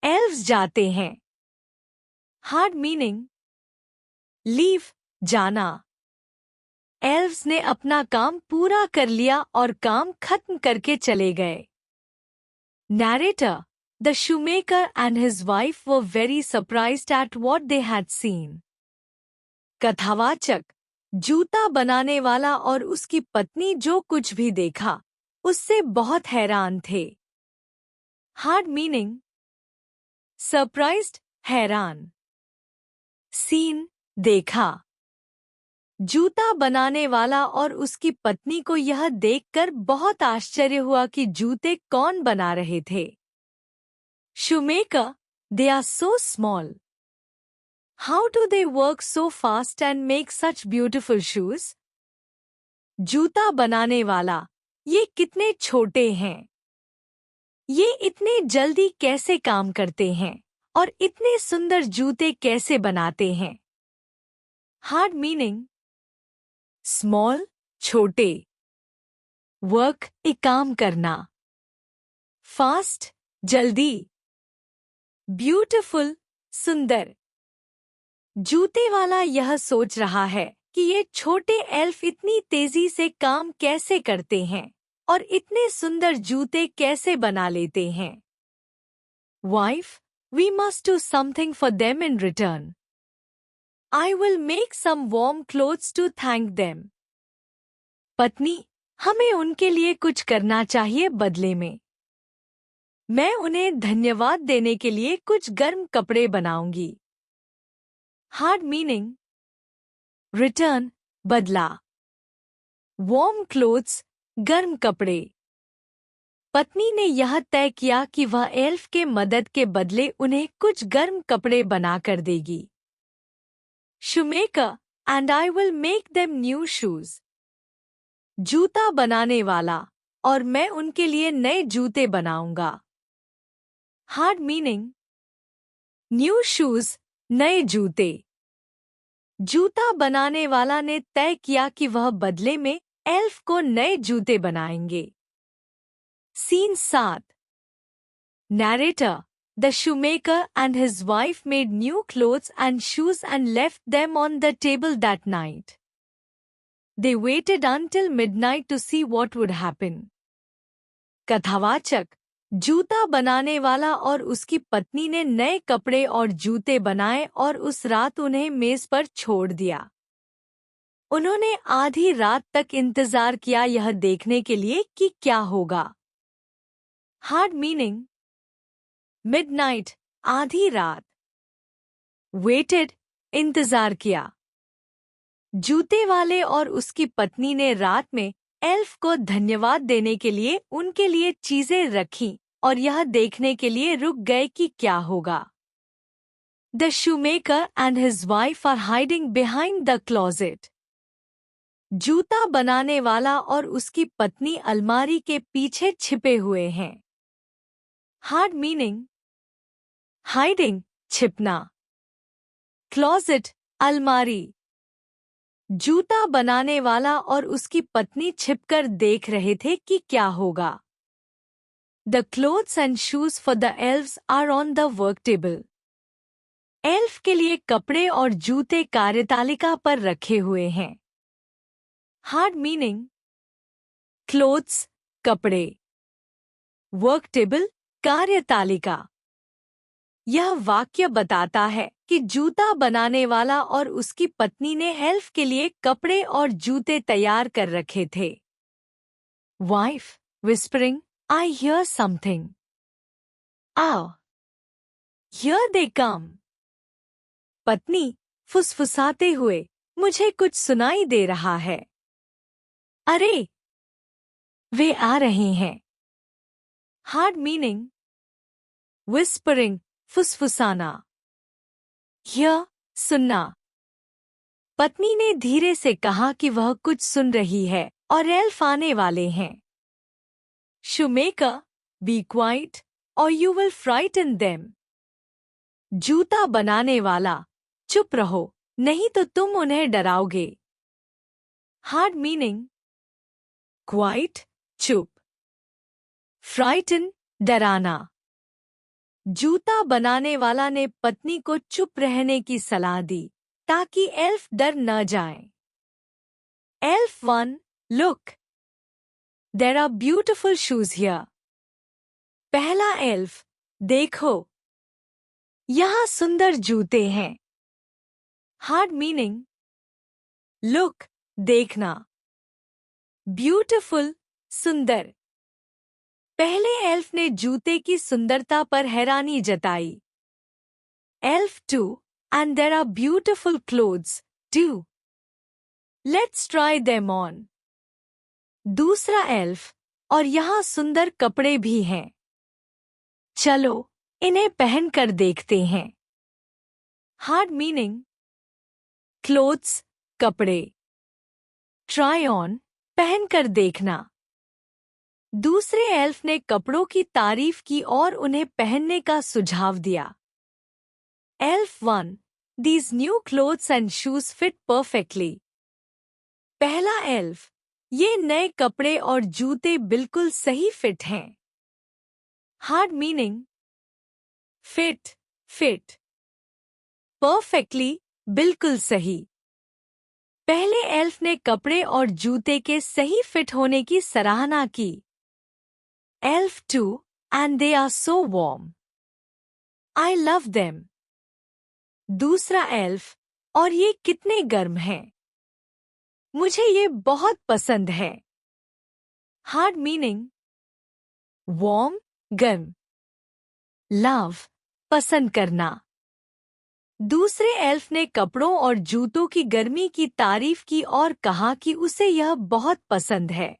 एल्व्स जाते हैं. Hard meaning. लीव, जाना. एल्व्स ने अपना काम पूरा कर लिया और काम खत्म करके चले गए. Narrator. The shoemaker and his wife were very surprised at what they had seen. कथावाचक. जूता बनाने वाला और उसकी पत्नी जो कुछ भी देखा उससे बहुत हैरान थे. Hard meaning. सरप्राइज्ड, हैरान. सीन, देखा. जूता बनाने वाला और उसकी पत्नी को यह देखकर बहुत आश्चर्य हुआ कि जूते कौन बना रहे थे. Shoemaker. They are so small. How do they work so fast and make such beautiful shoes? जूता बनाने वाला. ये कितने छोटे हैं. ये इतने जल्दी कैसे काम करते हैं और इतने सुंदर जूते कैसे बनाते हैं. Hard meaning. स्मॉल, छोटे. वर्क, एक काम करना. फास्ट, जल्दी. ब्यूटिफुल, सुंदर. जूते वाला यह सोच रहा है कि ये छोटे एल्फ इतनी तेजी से काम कैसे करते हैं और इतने सुंदर जूते कैसे बना लेते हैं। Wife, we must do something for them in return. I will make some warm clothes to thank them. पत्नी, हमें उनके लिए कुछ करना चाहिए बदले में। मैं उन्हें धन्यवाद देने के लिए कुछ गर्म कपड़े बनाऊंगी। हार्ड मीनिंग रिटर्न, बदला। वार्म क्लोथ्स, गर्म कपड़े। पत्नी ने यह तय किया कि वह एल्फ के मदद के बदले उन्हें कुछ गर्म कपड़े बनाकर देगी। Shoemaker, and I will make them new shoes. जूता बनाने वाला, और मैं उनके लिए नए जूते बनाऊंगा। हार्ड मीनिंग न्यू शूज, नए जूते। जूता बनाने वाला ने तय किया कि वह बदले में एल्फ को नए जूते बनाएंगे। Scene 7। Narrator, the shoemaker and his wife made new clothes and shoes and left them on the table that night. They waited until midnight to see what would happen. कथावाचक, जूता बनाने वाला और उसकी पत्नी ने नए कपड़े और जूते बनाए और उस रात उन्हें मेज पर छोड़ दिया। उन्होंने आधी रात तक इंतजार किया यह देखने के लिए कि क्या होगा। हार्ड मीनिंग मिडनाइट, आधी रात। वेटेड, इंतजार किया। जूते वाले और उसकी पत्नी ने रात में एल्फ को धन्यवाद देने के लिए उनके लिए चीजें रखीं और यह देखने के लिए रुक गए कि क्या होगा। The shoemaker and his wife are hiding behind the closet. जूता बनाने वाला और उसकी पत्नी अलमारी के पीछे छिपे हुए हैं। हार्ड मीनिंग हाइडिंग, छिपना। क्लोजेट, अलमारी। जूता बनाने वाला और उसकी पत्नी छिपकर देख रहे थे कि क्या होगा। The clothes and shoes for the elves are on the work table. Elf के लिए कपड़े और जूते कार्यतालिका पर रखे हुए हैं। हार्ड मीनिंग क्लोथ्स, कपड़े। वर्क टेबल, कार्यतालिका। यह वाक्य बताता है कि जूता बनाने वाला और उसकी पत्नी ने एल्फ के लिए कपड़े और जूते तैयार कर रखे थे। Wife, whispering, I hear something. आओ, हियर दे कम। पत्नी, फुसफुसाते हुए, मुझे कुछ सुनाई दे रहा है। अरे, वे आ रहे हैं। हार्ड मीनिंग विस्परिंग, फुसफुसाना। हियर, सुनना। पत्नी ने धीरे से कहा कि वह कुछ सुन रही है और एल्फ आने वाले हैं। शूमेकर, बी क्वाइट और यू विल फ्राइटन देम। जूता बनाने वाला, चुप रहो, नहीं तो तुम उन्हें डराओगे। हार्ड मीनिंग क्वाइट, चुप। फ्राइटन, डराना। जूता बनाने वाला ने पत्नी को चुप रहने की सलाह दी ताकि एल्फ डर न जाए। Elf 1, look, there are beautiful shoes here. पहला एल्फ, देखो, यहाँ सुंदर जूते हैं। हार्ड मीनिंग लुक, देखना। ब्यूटिफुल, सुंदर। पहले एल्फ ने जूते की सुंदरता पर हैरानी जताई। Elf 2, and there are beautiful clothes, too. Let's try them on. दूसरा एल्फ, और यहाँ सुंदर कपड़े भी हैं। चलो, इन्हें पहनकर देखते हैं। हार्ड मीनिंग क्लोथ्स, कपड़े। ट्राई ऑन, पहनकर देखना। दूसरे एल्फ ने कपड़ों की तारीफ की और उन्हें पहनने का सुझाव दिया। Elf 1, These new clothes and shoes fit perfectly. पहला एल्फ, ये नए कपड़े और जूते बिल्कुल सही फिट हैं। Hard meaning fit, fit. Perfectly, बिल्कुल सही। पहले एल्फ ने कपड़े और जूते के सही फिट होने की सराहना की। Elf too, and they are so warm. I love them. दूसरा एल्फ, और ये कितने गर्म हैं। मुझे ये बहुत पसंद है। हार्ड मीनिंग वार्म, गर्म। लव, पसंद करना। दूसरे एल्फ ने कपड़ों और जूतों की गर्मी की तारीफ की और कहा कि उसे यह बहुत पसंद है।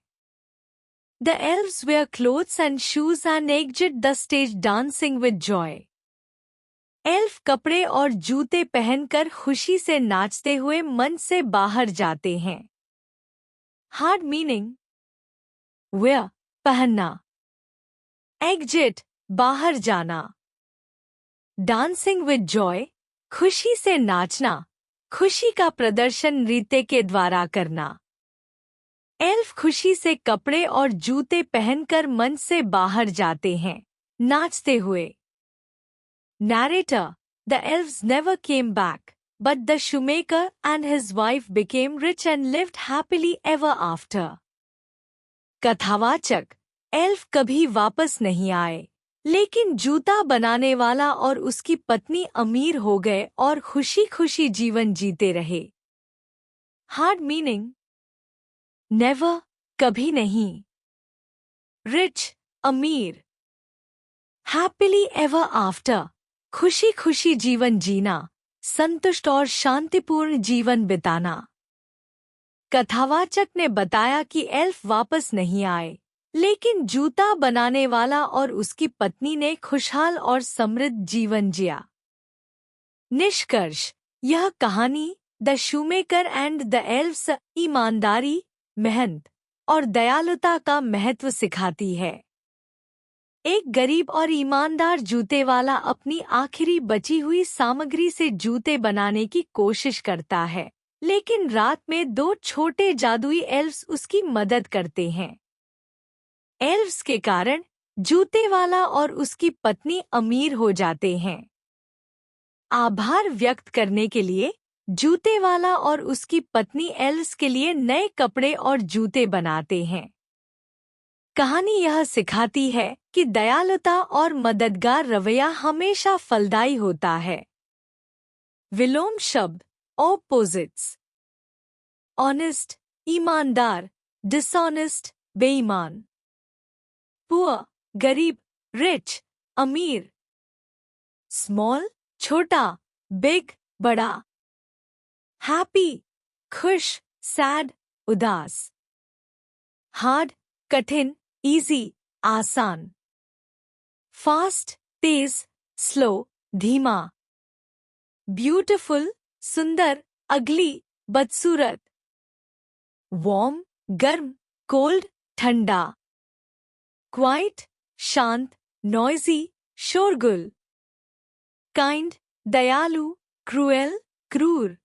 The elves wear clothes and shoes and exit the stage dancing with joy. Elf कपड़े और जूते पहनकर खुशी से नाचते हुए मंच से बाहर जाते हैं। हार्ड मीनिंग वेयर, पहनना। एग्जिट, बाहर जाना। डांसिंग विद जॉय, खुशी से नाचना, खुशी का प्रदर्शन नृत्य के द्वारा करना। एल्फ खुशी से कपड़े और जूते पहनकर मंच से बाहर जाते हैं, नाचते हुए। Narrator: The elves never came back, but the shoemaker and his wife became rich and lived happily ever after. कथावाचक: एल्फ कभी वापस नहीं आए, लेकिन जूता बनाने वाला और उसकी पत्नी अमीर हो गए और खुशी खुशी जीवन जीते रहे। हार्ड मीनिंग नेवर, कभी नहीं। रिच, अमीर। हैप्पीली एवर आफ्टर, खुशी खुशी जीवन जीना, संतुष्ट और शांतिपूर्ण जीवन बिताना। कथावाचक ने बताया कि एल्फ वापस नहीं आए, लेकिन जूता बनाने वाला और उसकी पत्नी ने खुशहाल और समृद्ध जीवन जिया। निष्कर्ष: यह कहानी the shoemaker and the elves ईमानदारी, मेहनत और दयालुता का महत्व सिखाती है। एक गरीब और ईमानदार जूते वाला अपनी आखिरी बची हुई सामग्री से जूते बनाने की कोशिश करता है, लेकिन रात में दो छोटे जादुई एल्व्स उसकी मदद करते हैं। एल्व्स के कारण जूते वाला और उसकी पत्नी अमीर हो जाते हैं। आभार व्यक्त करने के लिए जूते वाला और उसकी पत्नी एल्व्स के लिए नए कपड़े और जूते बनाते हैं। कहानी यह सिखाती है कि दयालुता और मददगार रवैया हमेशा फलदायी होता है। विलोम शब्द ऑपोजिट्स: ऑनेस्ट, ईमानदार, डिसऑनेस्ट, बेईमान। पुअर, गरीब, रिच, अमीर। स्मॉल, छोटा, बिग, बड़ा। हैप्पी, खुश, सैड, उदास। हार्ड, कठिन, इजी, आसान। फास्ट, तेज, स्लो, धीमा। ब्यूटिफुल, सुंदर, अगली, बदसूरत। वार्म, गर्म, कोल्ड, ठंडा। क्वाइट, शांत, नॉइजी, शोरगुल। काइंड, दयालु, क्रूएल, क्रूर।